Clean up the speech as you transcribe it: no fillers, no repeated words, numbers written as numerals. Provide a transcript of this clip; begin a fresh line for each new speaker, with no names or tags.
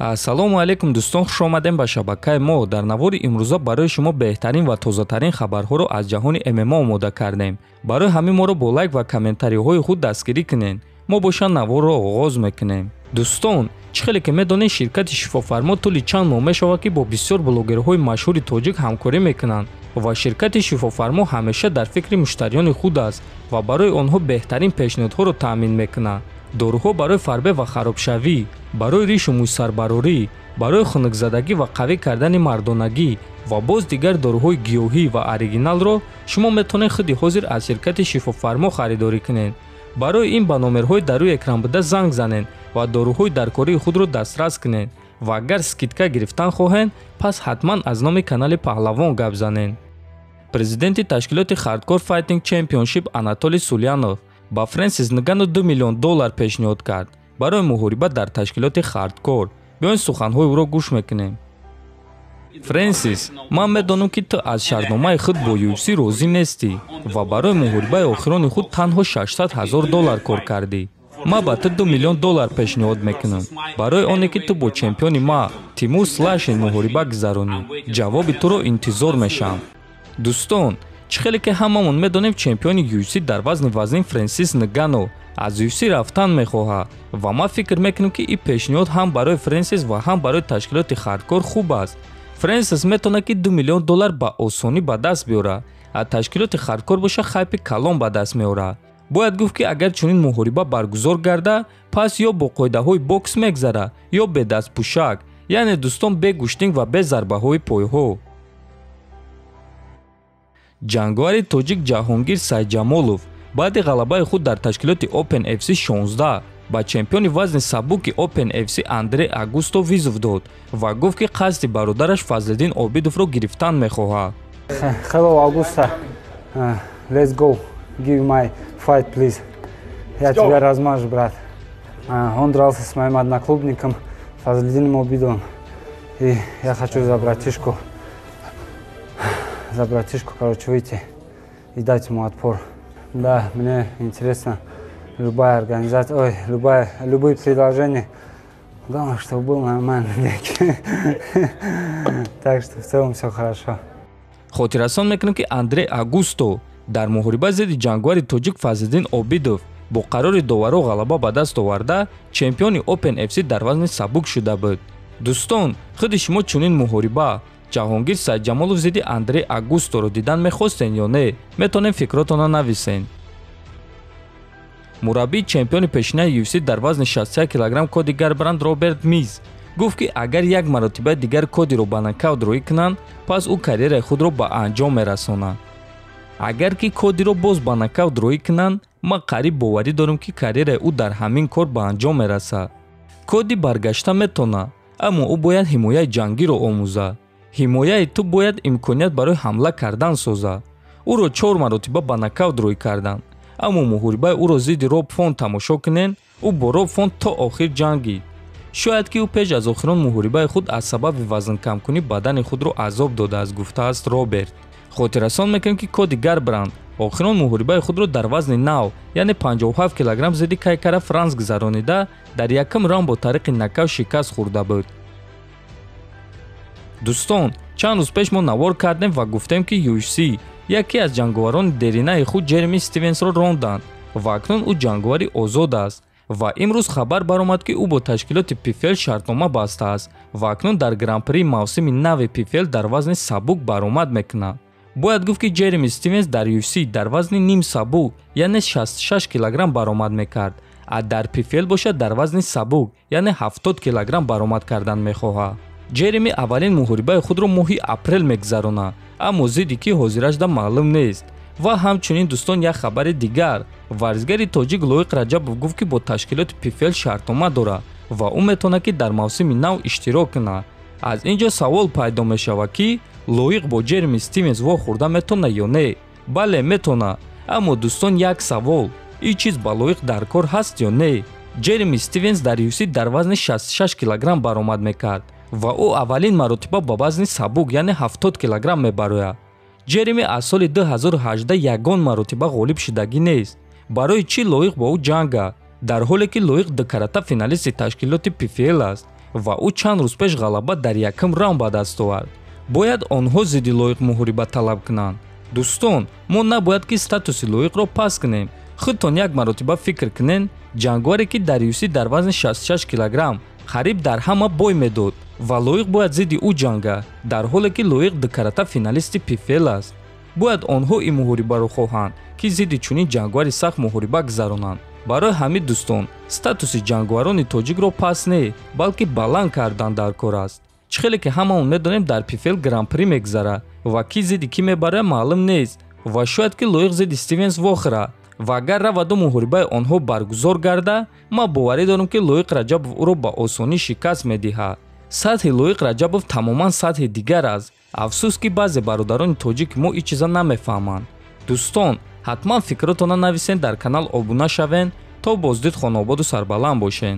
Ассалому алайкум дӯстон, хуш омадем ба шабакаи мо. Дар навори имрӯза барои шумо беҳтарин ва тозатарин хабарҳоро аз ҷаҳони ММА омода кардем. Барои ҳамин моро бо лайк ва комментариҳои худ дастгирӣ кунед. Мо боша наворро оғоз мекунем. Дӯстон, чӣ хеле ки медонед, ширкати Шифофармо тӯли чанд моҳ мешавад ки бо бисёр блогерҳои машҳури тоҷик ҳамкорӣ мекунанд ва ширкати Шифофармо ҳамеша дар фикри муштариёни худ аст ва барои онҳо беҳтарин пешниҳодҳоро таъмин мекунад. Доруҳо барои фарбе ва харобшавӣ, барои ришу мӯйсарбарорӣ, барои хунукзадагӣ ва қавӣ кардани мардонагӣ ва боз дигар доруҳои гиёҳӣ ва оригиналро шумо метавонед худи ҳозир аз ширкати Шифофармо харидорӣ кунед. Барои ин ба номерҳои дар рӯи экран буда занг занед ва доруҳои даркории худро дастрас кунед ва агар скидка гирифтан хоҳед, пас ҳатман аз номи канали Паҳлавон гап занед. Президенти ташкилоти Hardcore Fighting Championship Анатолий Сулянов ба Фрэнсис Нгану $2 миллион пешниҳод кард барои муҳориба дар ташкилоти Hardcore. Биёин суханҳои ӯро гӯш мекунем. Фрэнсис, ман медонам ки ту аз шартномаи худ бо UFC розӣ нестӣ ва барои муҳорибаи охирони худ танҳо $600,000 кор кардӣ. Ман ба ту $2 миллион пешниҳод мекунам барои оне ки ту бо чемпиони ма Тимур Слашин муҳориба гузаронӣ. Ҷавоби туро интизор мешавам. Дӯстон, чӣ хеле ки ҳамамон медонем, чемпиони UFC дар вазни вазнин Фрэнсис Нгану аз UFC рафтан мехоҳад ва ман фикр мекунам ки ин пешниҳод ҳам барои Фрэнсис ва ҳам барои ташкилоти Hardcore хуб аст. Фрэнсис метавонад ки $2 миллион ба осонӣ ба даст биёрад, аз ташкилоти Hardcore боша хайпи калон ба даст меорад. Бояд гуфт ки агар чунин муҳориба баргузор гарда, пас ё бо қоидаҳои бокс мегзара, ё бе дастпӯшак, яъне дӯстон бе гӯштинг ва бе зарбаҳои пойҳо. ҷангвари тоҷик Ҷаҳонгир Сайҷамолов баъди ғалабаи худ дар ташкилоти Open FC 16 ба чемпиони вазни сабуки Open FC Андрей Агусто визов дод ва гуфт ки қасди бародараш Фазлиддин Обидовро гирифтан мехоҳад.
Hello Augusto, let's go, give my fight please. Я тебя размажу, брат. Он дрался с моим одноклубником Фазлиддином Обидовым, и я хочу за братишку, короче, выйти и дать ему отпор. Да, мне интересно любая организация, любые предложения. Главное, чтобы был нормальный век. Так что в целом все хорошо.
Хотиррасон мекунем ки Андрей Агусто дар муҳориба зидди ҷангвари тоҷик Фазлиддин Обидов бо қарори доваро ғалаба ба даст оварда чемпиони Open FC дар вазни сабук шуда буд. Дӯстон, худи шумо чунин муҳориба Ҷаҳонгир Сайҷамолов зидди Андрей Агусторо дидан мехостен ё не? Метавонед фикротонро нависен. Мураббии чемпиони пешинаи UFC дар вазни 61 кг Коди Гарбранд Роберт Миз гуфт ки агар як маротибаи дигар Кодиро ба нокаут роӣ кунанд, пас ӯ карьераи худро ба анҷом мерасонад. Агар ки Кодиро боз ба нокаут роӣ кунанд, ман қариб боварӣ дорам ки карьераи ӯ дар ҳамин кор ба анҷом мерасад. Коди баргашта метавонад, аммо ӯ бояд ҳимояи ҷангиро омӯзад. ҳимояи ту бояд имконият барои ҳамла кардан созад. ӯро 4 маротиба ба нокаут роӣ карданд, аммо муҳорибаи ӯро зидди Роб Фон тамошо кунед, ӯ бо Роб Фон то охир ҷангид. шояд ки ӯ пеш аз охирон муҳорибаи худ аз сабаби вазнкамкунӣ бадани худро азоб додааст, гуфтааст Роберт. Хотиррасон мекунем ки Коди Гарбранд охирон муҳорибаи худро дар вазни нав, яъне 57 кг зидди Кайкара Франс гузаронида, дар якум раунд бо тариқи нокаут шикаст хӯрда буд. Дӯстон, чанд рӯз пеш мо навор кардем ва гуфтем ки UFC яке аз ҷанговарони деринаи худ Ҷереми Стивенсро ронданд ва акнун ӯ ҷанговари озод аст ва имрӯз хабар баромад ки ӯ бо ташкилоти PFL шартнома бастааст ва акнун дар гран-прии мавсими нави PFL дар вазни сабук баромад мекунад. Бояд гуфт ки Ҷереми Стивенс дар UFC дар вазни ним сабук, яъне 66 кг баромад мекард, а дар PFL бошад дар вазни сабук, яъне 70 кг баромад кардан мехоҳад. Ҷереми аввалин муҳорибаи худро моҳи апрел мегузаронад, аммо зидди ки ҳозирашда маълум нест. ва ҳамчунин дӯстон, як хабари дигар, варзигари тоҷик Лоиқ Раҷабов гуфт ки бо ташкилоти PFL шартнома дорад ва ӯ метавонад ки дар мавсими нав иштирок кунад. аз ин ҷо савол пайдо мешавад ки Лоиқ бо Ҷереми Стивенс вохӯрда метавонад ё не? Бале, метавонад, аммо дӯстон, як савол, ин чиз ба Лоиқ дар кор ҳаст ё не? Ҷереми Стивенс дар UFC дар вазни 66 кг баромад мекард ва ӯ аввалин маротиба ба вазни сабук, яъне 70 кг мебарояд. Ҷереми аз соли 2018 ягон маротиба ғолиб шудагӣ нест. барои чӣ Лоиқ бо ӯ ҷанга, дар ҳоле ки Лоиқ ду карата финалисти ташкилоти PFL аст? ва ӯ чанд рӯз пеш ғалаба дар якум раунд ба даст овард. Бояд онҳо зидди лоиқ муҳориба талаб кунанд. дӯстон, мо набояд ки статуси лоиқро паст кунем. худтон як маротиба фикр кунен, ҷангоре ки дар UFC дар вазни 66 килограмм қариб дар ҳама бой медод ва лоиқ бояд зидди ӯ ҷанга, дар ҳоле ки лоиқ дукарата финалисти PFL аст. бояд онҳо ин муҳорибаро хоҳанд ки зидди чунин ҷангвари сахт муҳориба гузаронанд. барои ҳамин дӯстон, статуси ҷангварони тоҷикро паст не, балки баланд кардан дар кор аст. чӣ хеле ки ҳамаон медонем дар PFL гран-при мегузара ва ки зидди ки мебарад маълум нест ва шояд ки лоиқ зидди Стивенс вохӯра ва агар раваду муҳорибаи онҳо баргузор гарда, ман боварӣ дорам ки Лоиқ Раҷабов ӯро ба осонӣ шикаст медиҳад. сатҳи Лоиқ Раҷабов тамоман сатҳи дигар аст. афсӯс ки баъзе бародарони тоҷики мо ин чиза намефаҳманд. дӯстон, ҳатман фикротона нависен, дар канал обуна шавен. то боздид хонободу сарбаланд бошен.